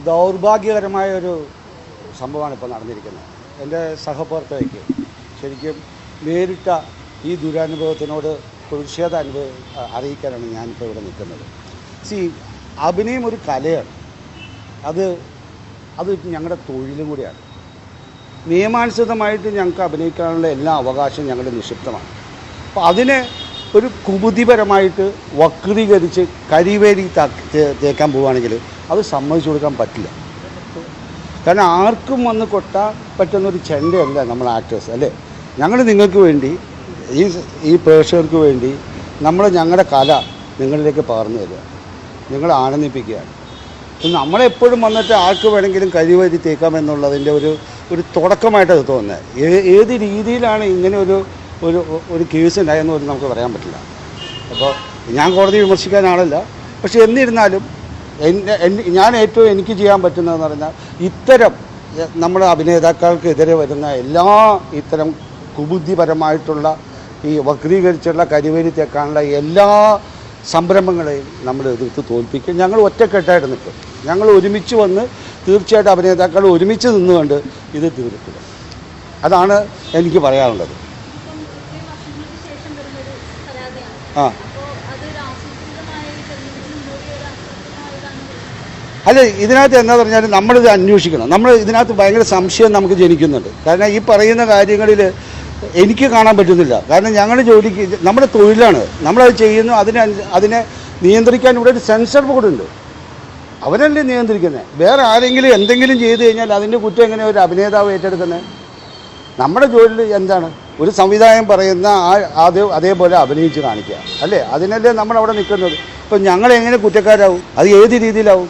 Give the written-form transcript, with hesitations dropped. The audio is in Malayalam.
ദൗർഭാഗ്യകരമായ ഒരു സംഭവമാണ് ഇപ്പോൾ നടന്നിരിക്കുന്നത്. എൻ്റെ സഹപ്രവർത്തകയ്ക്ക് ശരിക്കും നേരിട്ട ഈ ദുരനുഭവത്തിനോട് പ്രതിഷേധം അറിയിക്കാനാണ് ഞാനിപ്പോൾ ഇവിടെ നിൽക്കുന്നത്. അഭിനയം ഒരു കലയാണ്. അത് ഞങ്ങളുടെ തൊഴിലും കൂടിയാണ്. നിയമാനുസൃതമായിട്ട് ഞങ്ങൾക്ക് അഭിനയിക്കാനുള്ള എല്ലാ അവകാശവും ഞങ്ങളുടെ നിക്ഷിപ്തമാണ്. അപ്പോൾ അതിനെ ഒരു കുബുദ്ധിപരമായിട്ട് വക്രീകരിച്ച് കരിവേരി തേക്കാൻ പോവുകയാണെങ്കിൽ അത് സമ്മതിച്ചു കൊടുക്കാൻ പറ്റില്ല. കാരണം ആർക്കും വന്ന് കൊട്ടാൻ പറ്റുന്നൊരു ചെണ്ടയല്ല നമ്മൾ ആക്ടേഴ്സ്, അല്ലേ? ഞങ്ങൾ നിങ്ങൾക്ക് വേണ്ടി ഈ പ്രേക്ഷകർക്ക് വേണ്ടി ഞങ്ങളുടെ കല നിങ്ങളിലേക്ക് പകർന്നു തരിക, നിങ്ങളെ ആനന്ദിപ്പിക്കുകയാണ്. നമ്മളെപ്പോഴും വന്നിട്ട് ആർക്ക് വേണമെങ്കിലും കരിവേരി തേക്കാമെന്നുള്ളതിൻ്റെ ഒരു തുടക്കമായിട്ടത് തോന്നുന്നത്. ഏത് രീതിയിലാണ് ഇങ്ങനെ ഒരു കേസ് ഉണ്ടായെന്ന് പോലും നമുക്ക് പറയാൻ പറ്റില്ല. അപ്പോൾ ഞാൻ കോടതി വിമർശിക്കാൻ ആളല്ല. പക്ഷെ എന്നിരുന്നാലും ഞാൻ ഏറ്റവും എനിക്ക് ചെയ്യാൻ പറ്റുന്നതെന്ന് പറഞ്ഞാൽ ഇത്തരം നമ്മുടെ അഭിനേതാക്കൾക്കെതിരെ വരുന്ന എല്ലാ ഇത്തരം കുബുദ്ധിപരമായിട്ടുള്ള ഈ വക്രീകരിച്ചുള്ള കരിവേരി തേക്കാനുള്ള എല്ലാ സംരംഭങ്ങളെയും നമ്മൾ എതിർത്ത് തോൽപ്പിക്കും. ഞങ്ങൾ ഒറ്റക്കെട്ടായിട്ട് നിൽക്കും. ഞങ്ങൾ ഒരുമിച്ച് വന്ന് തീർച്ചയായിട്ടും അഭിനേതാക്കൾ ഒരുമിച്ച് നിന്നുകൊണ്ട് ഇത് തീർക്കുക. അതാണ് എനിക്ക് പറയാനുള്ളത്. അല്ല, ഇതിനകത്ത് എന്താ പറഞ്ഞാൽ നമ്മളിത് അന്വേഷിക്കണം. ഇതിനകത്ത് ഭയങ്കര സംശയം നമുക്ക് ജനിക്കുന്നുണ്ട്. കാരണം ഈ പറയുന്ന കാര്യങ്ങളിൽ എനിക്ക് കാണാൻ പറ്റുന്നില്ല. കാരണം ഞങ്ങൾ ജോലിക്ക് നമ്മുടെ തൊഴിലാണ്, നമ്മളത് ചെയ്യുന്നു. അതിനെ നിയന്ത്രിക്കാൻ ഇവിടെ ഒരു സെൻസർ ബോർഡുണ്ട്. അവരല്ലേ നിയന്ത്രിക്കുന്നത്. വേറെ ആരെങ്കിലും എന്തെങ്കിലും ചെയ്തു കഴിഞ്ഞാൽ അതിൻ്റെ കുറ്റം എങ്ങനെ ഒരു അഭിനേതാവ് ഏറ്റെടുക്കുന്നത്? നമ്മുടെ ജോലിയിൽ എന്താണ്? ഒരു സംവിധായകൻ പറയുന്ന അതേപോലെ അഭിനയിച്ച് കാണിക്കുക, അല്ലേ? അതിനല്ലേ നമ്മളവിടെ നിൽക്കുന്നത്. ഇപ്പം ഞങ്ങളെങ്ങനെ കുറ്റക്കാരാവും? അത് ഏത് രീതിയിലാവും?